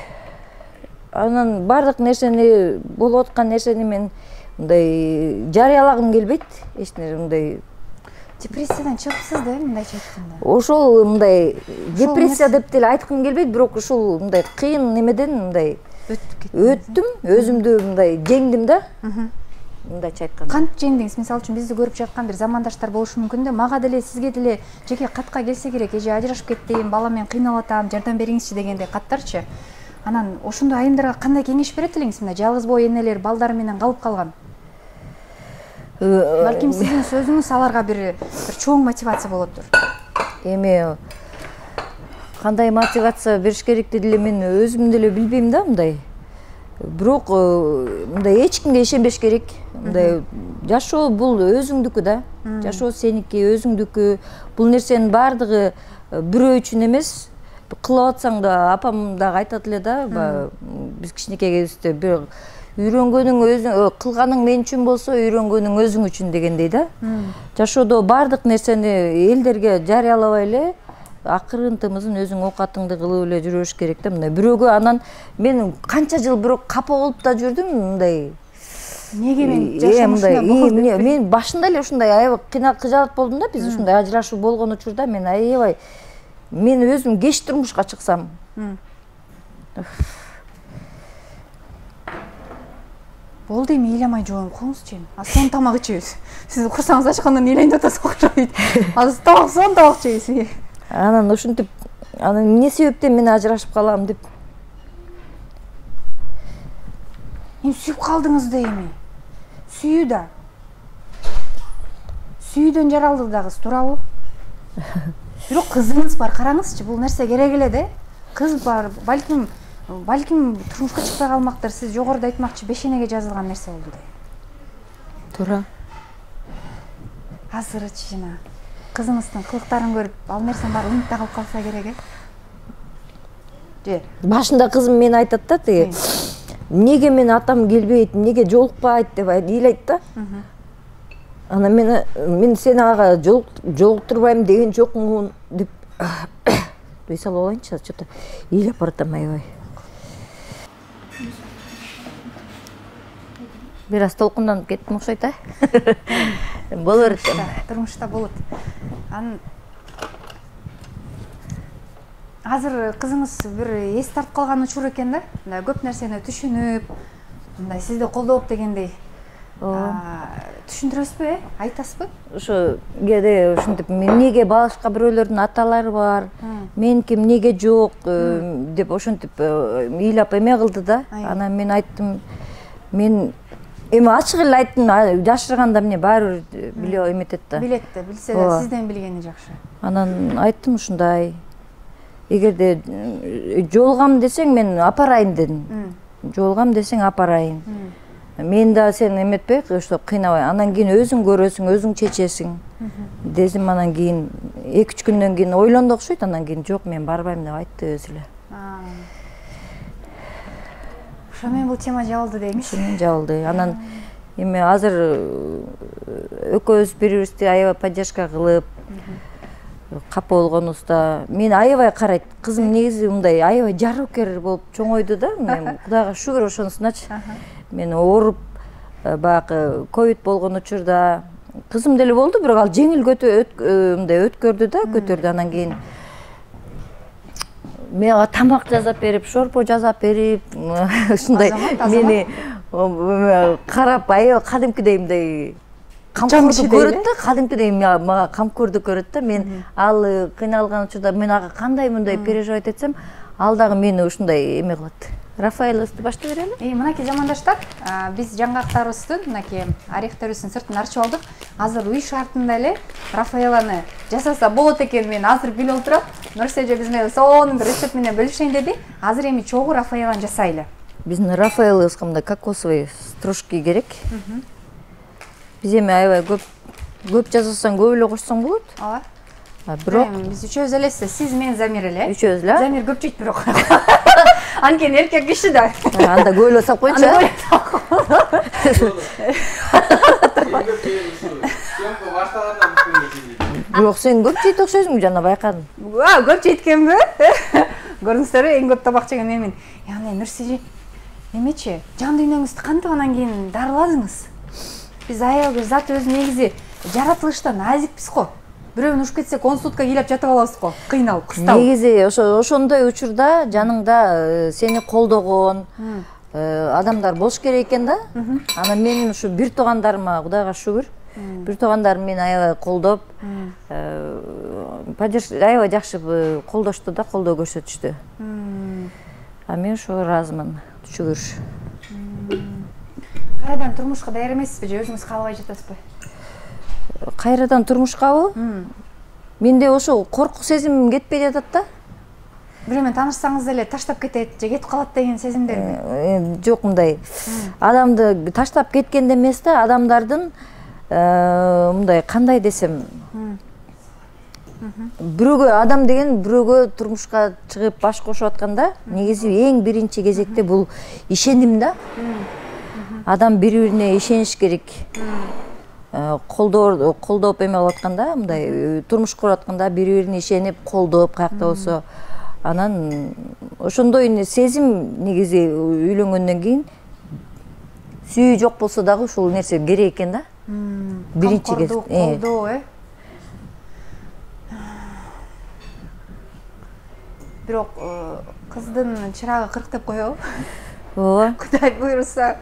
Анан бардык нерсени, болуп аткан нерсени мен мындай жарыялагым келбейт. Эч нерсе мындай депрессиядан чыгыпсыз да, мындайча айтканда. Ошол мындай депрессия деп деле айткым келбейт, бирок ушул мындай кыйын немеден мындай өттүм, өзүмдү мындай жеңдим да. Мындайча айтканда. Кантип жеңдиңиз? Мисалы үчүн бизди көрүп жаткан бир замандаштар болушу мүмкүн да. Мага деле, сизге деле жеке катка келсе керек, эже ажырашып кеттим, балам менен кыйналып атам, жардам бериңизчи дегендей каттарчы. Анан ошондой айымдарга кандай кеңеш берет элеңиз? Мына жалгыз боо энелер балдары менен калып калган. Балким сиздин сөзүңүз аларга бир чоң мотивация болоттур. Эми кандай мотивация бериш керекти деле мен өзүм деле билбейм да мындай. Бирок мындай эч кимге ишенбеш керек. Мындай жашоо бул өзүңдүкү да. Жашоо сеники, өзүңдүкү. Бул нерсенин бардыгы бирөө үчүн эмес. Кылып атсаң да апам дагы айтат эле да, биз кичинекей кезибизде бир үйрөнгөнүң өзүң, кылганың мен үчүн болсо, үйрөнгөнүң өзүң үчүн дегендей да. Жашоодо бардык нерсени элдерге жарыялабай эле акырынтымызын өзүң оокатыңды кылып эле жүрүш керек да. Мындай бирөөгө анан мен канча жыл бирок капа болуп да жүрдүм, мындай. Неге мен жашамашына мен башында эле ушундай аябай кыжалат болдум да, биз ушундай ажырашуу болгон учурда мен аябай мен өзүм кеч турмушка чыксам. Болду, эми ыйламай жооюм, коңузчу эми. Сон тамак ичебиз. Сиз курсаңыз ачкандан ыйлайын деп атасыз окшойт. Азыр тамак, сон тамак жейсиз. Анан ушинтип, анан эмне себептен мен ажырашып калам деп. Эми сүйүп калдыңыз да эми. Сүйүү да. Сүйүүдөн жаралды да кыз, туурабы? Бирок кызыңыз бар, караңызчы, бул нерсе керек эле да. Кыз бар, балким турмушка чыкпай калмактыр. Сиз жогоруда айтмакчы, бешенеге жазылган нерсе болду да. Туура. Азырчы жана кызыңыздын кылыктарын көрүп, ал нерсенин баары унутта калып калса керек, же? Башында кызым мен айтат да, тиги. Неге мен атам келбейт, неге жолукпайт деп ыйлайт да. Анан мен сени ага жолуктурбайм деген жокмун деп дей салып алайынчы, что-то ыйлап баратам аябай. Бир аз толкунданып кеттим окшойт, а? Болор экен. Турмушта болот. Азыр кызыңыз бир эс тартып калган учур экен да. Мындай көп нерсени түшүнүп, мындай сизди колдоп дегендей. Түшүндүрөсүзбү, айтасызбы? Ошо кээде ушинтип неге башка бирөөлөрдүн аталары бар, меники эмнеге жок деп ошентип ыйлап эме кылды да. Анан мен айттым, мен эми ачык эле айттым, жашырганда эмне баары бир билип эметет да. Билет да, билсе да сизден билгени жакшы. Анан айттым ушундай. Эгерде жолугам десең мен апарайын дедим. Жолугам десең апарайын. Мен да сен эметпей, ошо кыйнабай. Анан кийин өзүң көрөсүң, өзүң чечесиң. Десим, анан кийин 2-3 күндөн кийин ойлонду окшойт, анан кийин жок, мен барбайм деп айтты өзү эле. Ошо менен бул тема жабылды деймиз. Ошо менен жабылды. Анан эми азыр экөөбүз бири-бирибизди аябай поддержка кылып, капа болгонубузда мен аябай карайт. Кызым негизи мындай аябай жарыукер болуп чоңойду да. Мен Кудайга шүгүр ошонусуначы. Мен ооруп, баягы ковид болгон учурда кызым деле болду, бирок ал жеңил мындай өткөрдү да, көтөрдү. Анан кийин мага тамак жасап берип, шорпо жасап берип, ушундай мени карап, аябай кадимкидей мындай камкордук көрөт да, кадимкидей мага камкордук көрөт да. Мен ал кыйналган учурда мен ага кандай мындай переживать этсем, ал дагы мени ушундай эме кылат. Рафаэловду баштай берели. Мынакей замандаштар, биз жаңгактарыбыздын, мынакей орехтерибиздин сыртын ачып алдык. Азыр үй шартында эле Рафаэланы жасаса болот экен, мен азыр билип отурам. Нурсеже биз менен сонун бир рецепт менен бөлүшөйүн деди. Азыр эми чогуу Рафаэланы жасайлы. Биздин Рафаэловска мындай кокосовый стружки керек. Биз эми аябай көп жасасаң, көп эле кошсоң болот. Ооба. Бирок биз үчөөбүз элес, сиз менен Замир эле. Үчөөбүз эле. Замир көп жейт бирок. Анткени эркек киши да. Анда көп эле салып коюнчу. Бирок сен көп жейт окшойсуң, жана байкадым. Көп жейт экенби? көрдүңүздөрбү эң көп табак жеген мен. Яны Нурсижи эмечи жан дүйнөңүздү кантип анан кийин дарыладыңыз? Биз аял биз зат өзү негизи жаратылыштан назикпиз го. Бирөөнү уруп кетсек 10 сутка ыйлап жатып алабыз го, кыйналып, кысталып. Негизи ошондой учурда жаныңда сени колдогон адамдар болуш керек экен да. Анан менин ушу бир туугандарыма Кудайга шүгүр, бир туугандарым мени аябай колдоп, аябай жакшы колдошту да, колдоо көрсөтүштү. А мен ошого ыраазымын, шүгүр. Кайрадан турмушка даяр эмессизби же өзүңүз каалабай жатасызбы? Кайрадан турмушкабы? Менде ошо корку сезим кетпей жатат да. Бирөө менен таанышсаңыз деле таштап кетет же кетип калат деген сезимдерби? Жок, мындай. Адамды таштап кеткенде эмес да, адамдардын мындай кандай десем, бирөөгө адам деген бирөөгө турмушка чыгып баш кошуп атканда, негизи эң биринчи кезекте бул ишеним да. Адам бири-бирине ишениш керек. Колдоп эме кылып атканда, мындай турмуш куруп атканда бири-бирине ишенип, колдоп каякта болсо, анан ошондой сезим негизи үйлөнгөндөн кийин сүйүү жок болсо дагы ушул нерсе керек экен да. Биринчи колдоо, Бирок кыздын чырагы 40 деп коебу? Ооба. Кудай буйруса,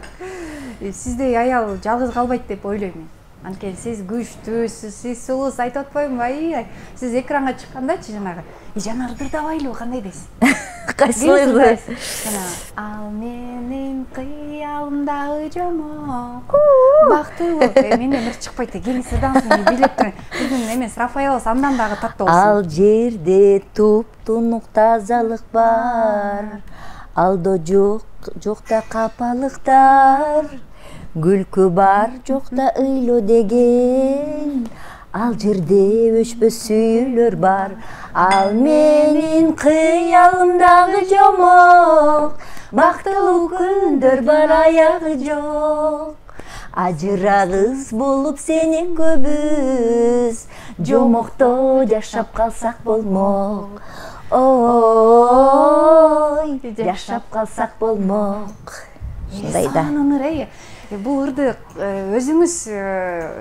сиздей аял жалгыз калбайт деп ойлойм мен. Анткени сиз күчтүүсүз, сиз сулуусуз, айтып атпаймынбы? Ай, сиз экранга чыккандачы жанагы, жанар ырдабайлыбы, кандай дейсиз? Кайсыларды? Ал менин кыялымдагы жомок, бактылуу. Менден ырт чыкпайт, келиңиз ырдаңыз, бийлеп турайын. Биздин эмес Рафаэлос андан дагы таттуу болсун. Ал жерде туп-тунук тазалык бар, алдо жокта капалыктар, күлкү бар жокта ыйлоо деген, ал жерде өчпөс сүйүүлөр бар. Ал менин кыялымдагы жомок, бактылуу күндөр бар аягы жок. Ажырагыз болуп сенен көбүз, жомокто жашап калсак болмок. Ой, жашап калсак болмок. Ушундай да. Бул ырды өзүңүз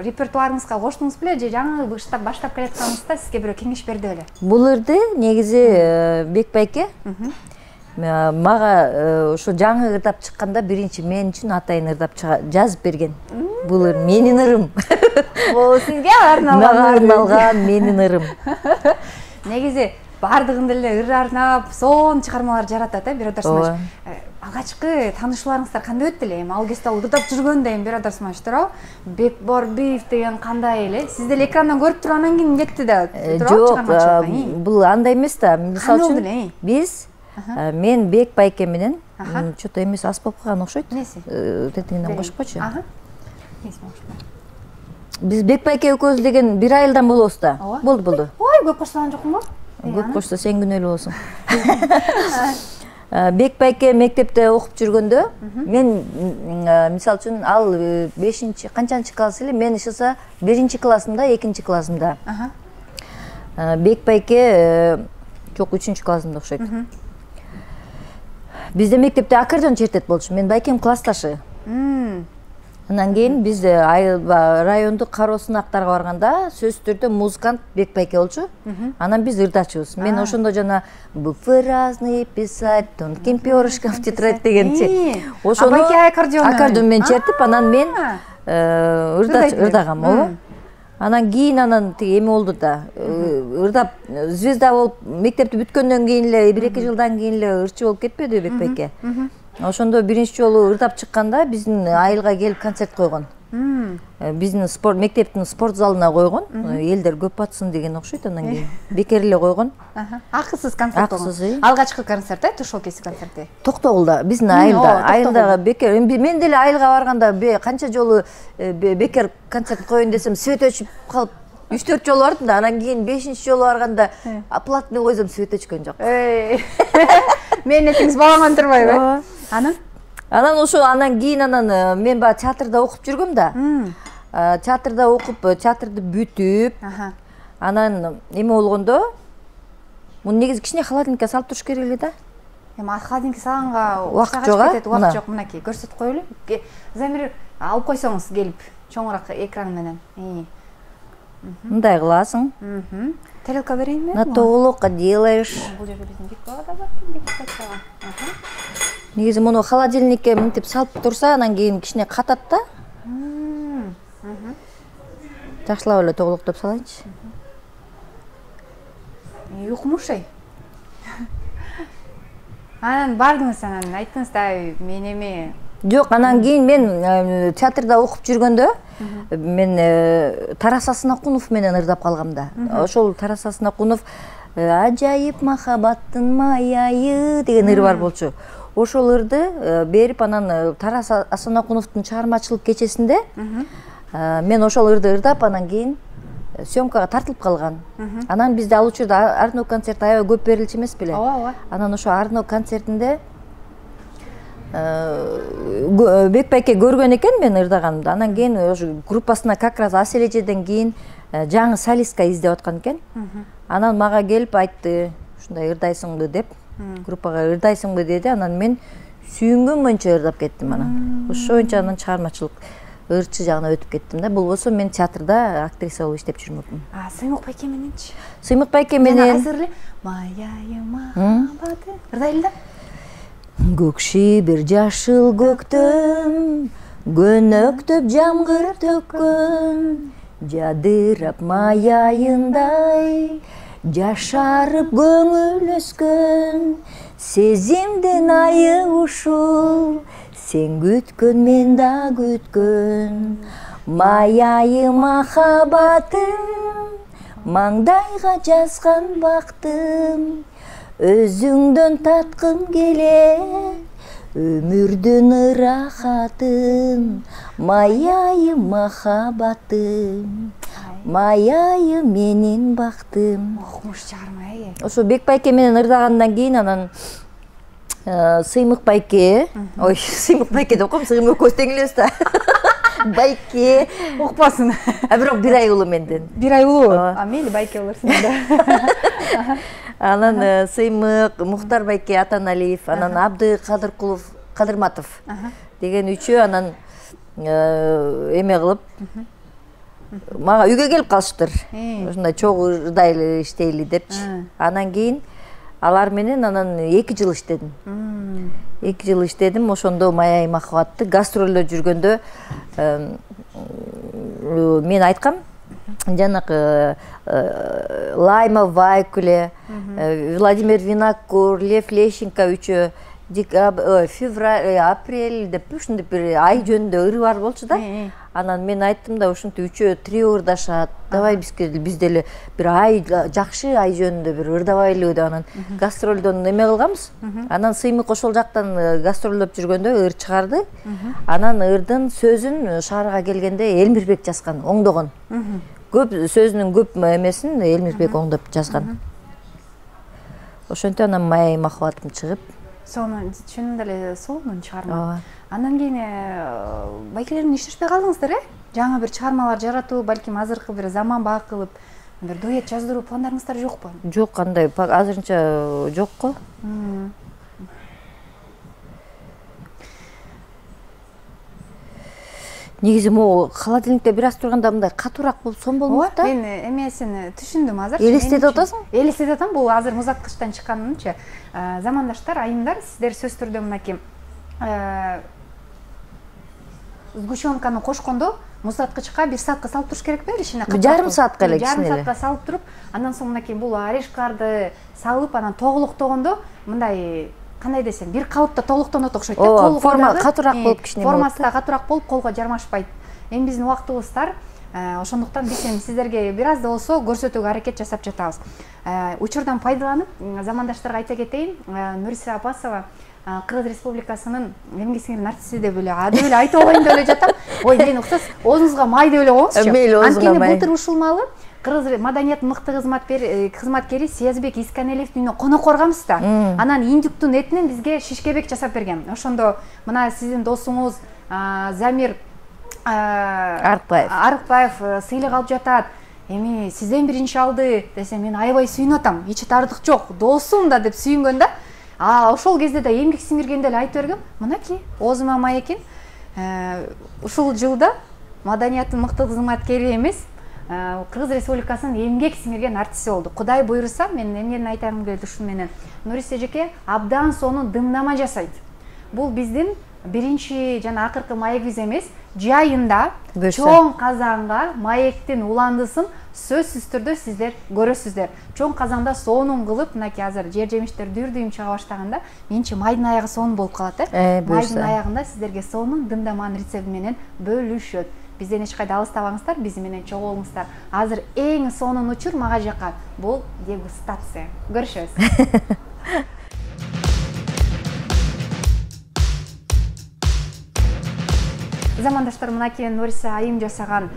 репертуарыңызга коштуңуз беле же жаңы баштап келатканыңызда сизге бирөө кеңеш берди беле? Бул ырды негизи Бек байке мага ошо жаңы ырдап чыкканда биринчи мен үчүн атайын ырдап жазып берген. Бул ыр менин ырым. Бул сизге арналган менин ырым. Негизи бардыгын деле ыр арнап, сонун чыгармалар жаратат, Бирадор Смач. Алгачкы таанышууларыңыздар кандай өттү эле? Ал кезде ырдап жүргөндө Бирадор Смач туурабы? Бекборбиев деген кандай эле? Сиз деле экрандан көрүп туруп анан кийин кетти да, туурабы? Жок, бул андай эмес да. Мисалы үчүн биз мен Бек байке менен что-то эмес аспап калган окшойт. Тетигинен кошуп койчу. Биз Бек байке экөөбүз деген бир айылдан болобуз да. Болду. Ой, көп коштогон жокмун? Көп кошсо сен күнөөлүү болсуң. Бек байке мектепте окуп жүргөндө, мен мисалы үчүн ал 5-чи, канчанчы класс эле, мен ишса 1-чи классымда, 2-чи классымда. Бек байке жок 3-чү классымда окшойт. Бизде мектепте аккордеон чертет болчу. Мен байкем классташы. Андан кийин биз райондук кароо сынактарга барганда сөзсүз түрдө музыкант Бек байке болчу. Анан биз ырдачыбыз. Мен ошондо жана буквы разные писать, тонким перышком в тетрадь дегенчи. Ошону аккордеон менен чертип, анан мен ырдагам. Анан кийин тиги эме болду да. Ырдап звезда болуп мектепти бүткөндөн кийин эле 1-2 жылдан кийин эле ырчы болуп кетпедиби Бек байке? Ошондо биринчи жолу ырдап чыкканда биздин айылга келип концерт койгон. Биздин мектептин спорт залына койгон. Элдер көп батсын деген окшойт, анан кийин бекер эле койгон. Акысыз концерт болгон. Алгачкы концерт, тушол кеси концерти. Токтогулда, биздин айылдагы бекер. Мен деле айылга барганда канча жолу бекер концерт коеюн десем, свет өчүп калып 3-4 жолу бардым да, анан кийин 5-чи жолу барганда платный койсом свет өчкөн жок. Менетиңиз балаңан турбайбы? Анан ошо кийин мен баягы театрда окуп жүргөм да. Театрда окуп, театрды бүтүп, анан эме болгондо Муну негизи кичине холодильникке салып туруш керек эле да. Эми холодильникке салганга Убакыт жок, убакыт жок. Мынакей көрсөтүп коелу. Замир алып койсоңуз келип чоңураак экран менен. Мындай кыласың. Тарелка берейинби? На толук делаешь. Бул жерде биздин дикка да бар. Негизи муну холодильникке мынтип салып турса, анан кийин кичине катат да. Жакшылап эле тоголоктоп салайынчы. Укмушай. Анан бардыңыз, анан айттыңыз да мен эме. Жок, анан кийин мен театрда окуп жүргөндө мен Тарас Асынакунов менен ырдап калгам да. Ошол Тарас Асынакунов ажайып махабаттын майайы деген ыры бар болчу. Ошол ырды берип анан Тарас Асынакуновдун чыгармачылык кечесинде мен ошол ырды ырдап, анан кийин съемкага тартылып калган. Анан бизде ал учурда Арно концерт аябай көп берилчү эмес беле. Ооба. Анан ошо Арно концертинде Бекбайке көргөн экен мен ырдаганымды. Анан кийин ошо группасына как раз Асель эжеден кийин жаңы солистка издеп аткан экен. Анан мага келип айтты, ушундай ырдайсыңбы деп, группага ырдайсыңбы деди. Анан мен сүйүнгөн боюнча ырдап кеттим анан. Ошоюнча анан чыгармачылык ырчы жагына өтүп кеттим да. Болбосо мен театрда актриса болуп иштеп жүрмөкмүн. Сыймык байке мененчи? Сыймык байке менен Азыр эле майайы махаббаты ырдайлы да. Көкши бир жашыл көктөм, көнөктөп жамгыр төккөн, жадырап майайындай, жашарып көңүл өскөн, сезимдин айы ушул, сен күткөн мен да күткөн, майайы махаббатым, маңдайга жазган бактым. Өзүңдөн таткым келет, өмүрдүн ырахатын, майайы махаббатым, майайы менин бактым. Окумуш чыгарма. Ошо Бекбайке менен ырдагандан кийин анан Сыймык байке, ой, Сыймык байке деп коем, Сыймык көз тең элебиз да. Байке Укпасын. Бирок бир ай улуу менден. Бир ай улуу. Мейли байке болорсуң да. Анан Сыймык, Мухтар байке Атаналиев, анан Абды Кадырматов деген үчөө анан эме кылып мага үйгө келип калыштыр. Ушундай чогуу ырдайлы иштейли депчи. Анан кийин алар менен анан 2 жыл иштедим. 2 жыл иштедим. Ошондо Майай махаббатты гастролдо жүргөндө мен айткам, жанакы Лайма Вайкуле, Владимир Винокур, Лев Лещенко үчөө февраль, апрель деп ушундай бир ай жөнүндө ыры бар болчу да. Анан мен айттым да, ушинтип үчөө трио ырдашат. Давай биз деле бир ай жакшы ай жөнүндө бир ырдабайлы деп анан гастролдон эме кылганбыз. Анан Сыймык ошол жактан гастролдоп жүргөндө ыр чыгарды. Анан ырдын сөзүн шаарга келгенде Элмирбек жазган, оңдогон. Көп сөзүнүн көп эмесин Элмирбек оңдоп жазган. Ошентип анан Майай махаббатым чыгып, сону чынында эле сонун чыгарма. Андан кийин байкелер менен иштешпей калдыңыздар, Жаңы бир чыгармалар жаратуу, балким азыркы бир заманбап кылып, бир дуэт жаздыруу пландарыңыздар жокпу? Жок, кандай азырынча жок го. Негизи могу холодильникте бир аз турганда мындай катуураак болуп сон болмок да. Мен эмесин түшүндүм азыр. Элестетип атасың? Элестетип атам, бул азыр музаткычтан чыкканынчы. Замандаштар, айымдар, сиздер сөз түрдө мынакей сгущенканы кошкондо музаткычка 1 саатка салып туруш керек беле, ичине катып. Жарым саатка эле кичине. Жарым саатка салып туруп, андан соң мынакей бул орешкаларды салып, анан тоголоктогондо мындай кандай десем, бир калыпта тоголоктонот окшойт да. Форма катуураак болуп кичине. Формасы да катуураак болуп, колго жармашпайт. Эми биздин убактыбыздар, ошондуктан биз сиздерге бир аз да болсо көрсөтүүгө аракет жасап жатабыз. Учурдан пайдаланып, замандаштарга айта кетейин, Нуриса Апасова Кыргыз Республикасынын эмгек сиңирген артисти деп эле деп эле айтып коеюн деп эле жатам. Ой, мен уксас, оозуңузга май деп эле коюңузчу. Анткени былтыр ушул маалы Кыргыз маданияттын мыкты кызматкери Сиязбек Исканелиевдин үйүнө конок барганбыз да. Анан индюктун этинен бизге шишкебек жасап берген. Ошондо мына сиздин досуңуз Замир Арыкбаев сыйлык алып жатат. эми сизден биринчи алды десем мен аябай сүйүнүп атам, эч тардык жок, досум да деп сүйүнгөн да. Ошол кезде да эмгек сиңиргенде эле айтып бергем, мынакей Оозума Маекин ушул жылда маданияттын мыкты кызматкери эмес, Кыргыз Республикасынын эмгек сиңирген артисти болду. Кудай буйруса, мен эмнени айтарым келди ушун менен. Нурис эжеке абдан сонун дымдама жасайт. Бул биздин биринчи жана акыркы маегибиз эмес, жайында чоң казанга маектин уландысын сөзсүз түрдө сиздер көрөсүздөр. Чоң казанда сонун кылып, мынакей азыр жер жемиштер дүйрдүйүм чыга баштаганда, менчи майдын аягы сонун болуп калат, майдын аягында сиздерге сонун дымдаманын рецепти менен бөлүшөт. Бизден эч кайда алыстабаңыздар, биз менен чогуу болуңуздар. Азыр эң сонун учур мага жаккан бул дегустация. Көрүшөбүз. Замандаштар, мынакей Нуриса айым жасаган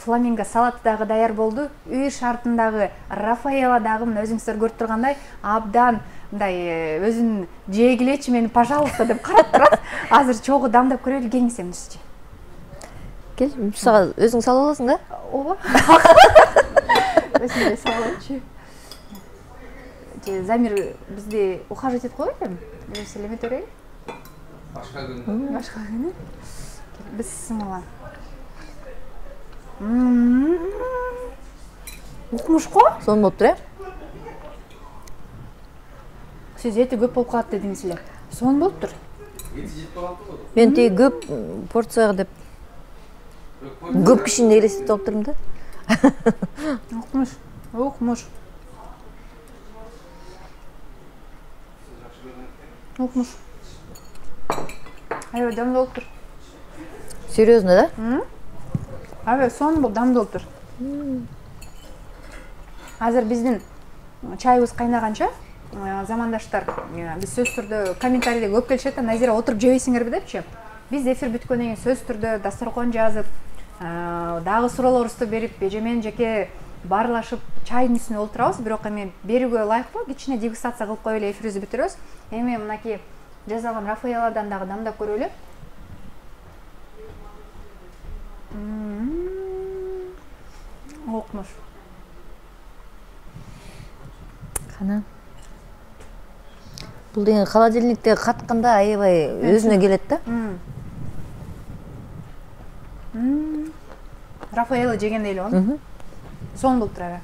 фламинго салаты дагы даяр болду. Үй шартындагы Рафаэла дагы өзүңүздөр көрүп тургандай абдан мындай өзүн жегилечи, мени пожалуйста деп карап турат. Азыр чогуу дамдап көрөлү, келиңиз эмничи. Кел, сага өзүң салып аласың да? Ооба. Өзүм эле салып алчу. Замир бизди ухаживать этип коет эми. Биз эле эметип берели. Башка күнү. Башка күнү. Бисмилла. Укмушко? Сонун болуптур, Сиз эти көп болуп калат дедиңиз эле. Сонун болуптур. Эти жетип калыптыр го. Мен тиги көп порцияга деп көп кишини элестетип алып турдум да. Укмуш. Аябай дамдуу болуптур. Серьезно, да? Аябай сонун болуп дамдуу болуптур. Азыр биздин чайыбыз кайнаганча, замандаштар, биз сөз түрдө комментарийде көп келишет, Назира отуруп жебейсиңерби депчи. Биз эфир бүткөндөн кийин сөз түрдө дасторкон жазып, дагы суроолорубузду берип, Эжемен жеке баарлашып чайдын үстүнө олтурабыз, бирок эми берүүгө ылайыктуу кичине дегустация кылып коелу, эфирибизди бүтүрөбүз. Эми мынакей жасалган Рафаэладан дагы дамдап көрөлү. Укмуш. Кана. Бул деген холодильникте катканда аябай өзүнө келет да. Рафаэла жегендей эле болду. Сонун болуптур аябай.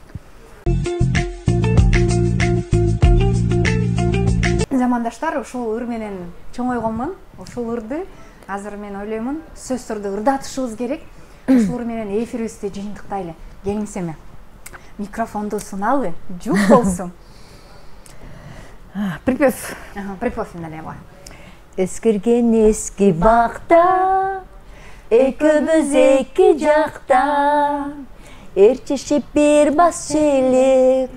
Замандаштар, ушул ыр менен чоңойгонмун. Ушул ырды азыр мен ойлоймун, сөз түрдө ырдатышыбыз керек. Ушул ыр менен эфирибизди жыйынтыктайлы. Келиңиз эми. Микрофонду суналы, жук болсун. Припев. Припев эле бар. Эскирген эски бакта, экөөбүз эки жакта, эрчишип бир бас желек,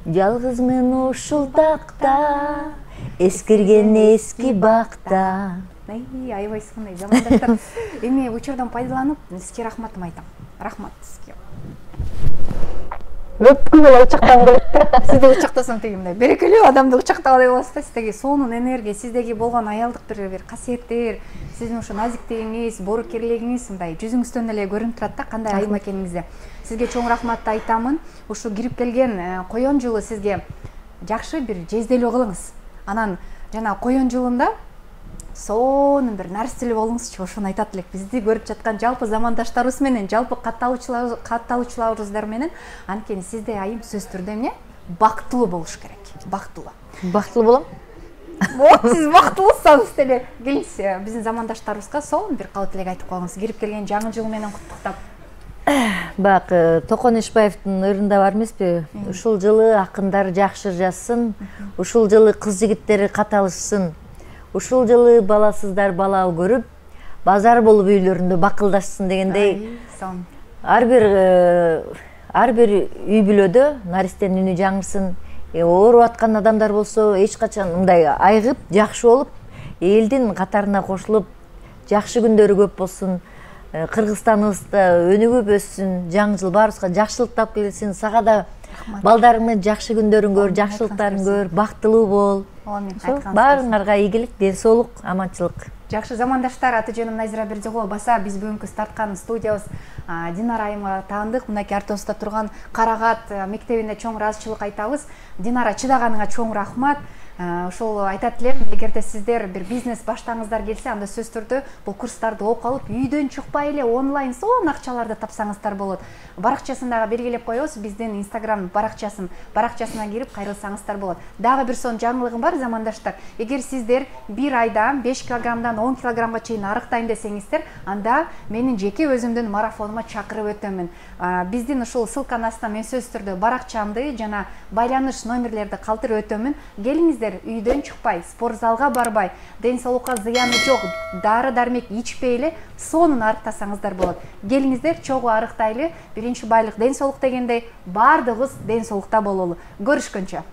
жалгызмын ушул такта, эскирген эски бакта. Аябай сондай замандаштар. Эми учурдан пайдаланып, сизге рахматым айтам. Рахмат сизге. Өпкү боло учактан коет. Сизди учактасам тегимде. Берекелүү адамды учактагандай боласыз да, сиздеги сонун энергия, сиздеги болгон аялдык бир касиеттер, сиздин ошо назиктигиңиз, боорукерлигиңиз мындай жүзүңүздөн эле көрүнүп турат да, кандай айым экениңизди. Сизге чоң рахматты айтамын. Ушу кирип келген коён жылы сизге жакшы бир жезделүү кылыңыз. Анан жана коён жылында сонун бир нарселүү болуңузчу, ошону айтат элек. Бизди көрүп жаткан жалпы замандаштарыбыз менен, жалпы катталуучуларыбыздар менен, анткени сизде айым сөз түрдө эмне? Бактылуу болуш керек. Бактылуу. Бактылуу болом? Вот, сиз бактылуусаңыз деле. Келиңиз, биздин замандаштарыбызга сонун бир калп элек айтып коюңуз. Кирип келген жаңы жыл менен куттуктап. Бак, Токон Ишбаевдин ырында бар эмеспи? Ушул жылы акындар жакшы жазсын, ушул жылы кыз жигиттери каталышсын. Ушул жылы баласыздар балаа көрүп, базар болуп үйлөрүндө бакылдашсын дегендей. Ар бир үй бүлөдө наристенин үнү жаңырсын. Ооруп аткан адамдар болсо, эч качан мындай айгып, жакшы болуп, элдин катарына кошулуп, жакшы күндөрү көп болсун. Кыргызстаныбызда өнүгүп көп өссүн, жаңы жыл баарыбызга жакшылык таап келсин. Сага да балдарыңдын жакшы күндөрүн көр, жакшылыктарын көр, бактылуу бол. Ооба, баарыңарга ийгилик, ден соолук, аманчылык. Жакшы замандаштар, аты жөнүм Назира Бердиголова. Баса биз бүгүнкү старткан студиябыз Динара айымга таандык. Мынакей артыбызда турган Карагат мектебине чоң ыраазычылык айтабыз. Динара, чыдаганыңа чоң рахмат. Ошол айтат элем, эгерде сиздер бир бизнес баштагыңыздар келсе, анда сөзсүз түрдө бул курстарды окуп алып, үйдөн чыкпай эле онлайн сонун акчаларды тапсаңыздар болот. Баракчасын дагы белгилеп коебуз, биздин Instagram баракчасына кирип кайрылсаңыздар болот. Дагы бир сонун жаңылыгым бар, замандаштар. Эгер сиздер бир айда 5 килограммдан 10 килограммга чейин арыктайм десеңиздер, анда менин жеке өзүмдүн марафонума чакырып өтөмүн. Биздин ушул ссылканын астына мен сөзсүз түрдө баракчамды жана байланыш номерлерди калтырып өтөмүн. Келиңиздер, үйдөн чыкпай, спорт залга барбай, ден соолукка зыяны жок, дары дармек ичпей эле сонун арыктасаңыздар болот. Келиңиздер, чогуу арыктайлы. Биринчи байлык ден соолук дегендей, баардыгыбыз ден соолукта бололу. Көрүшкөнчө.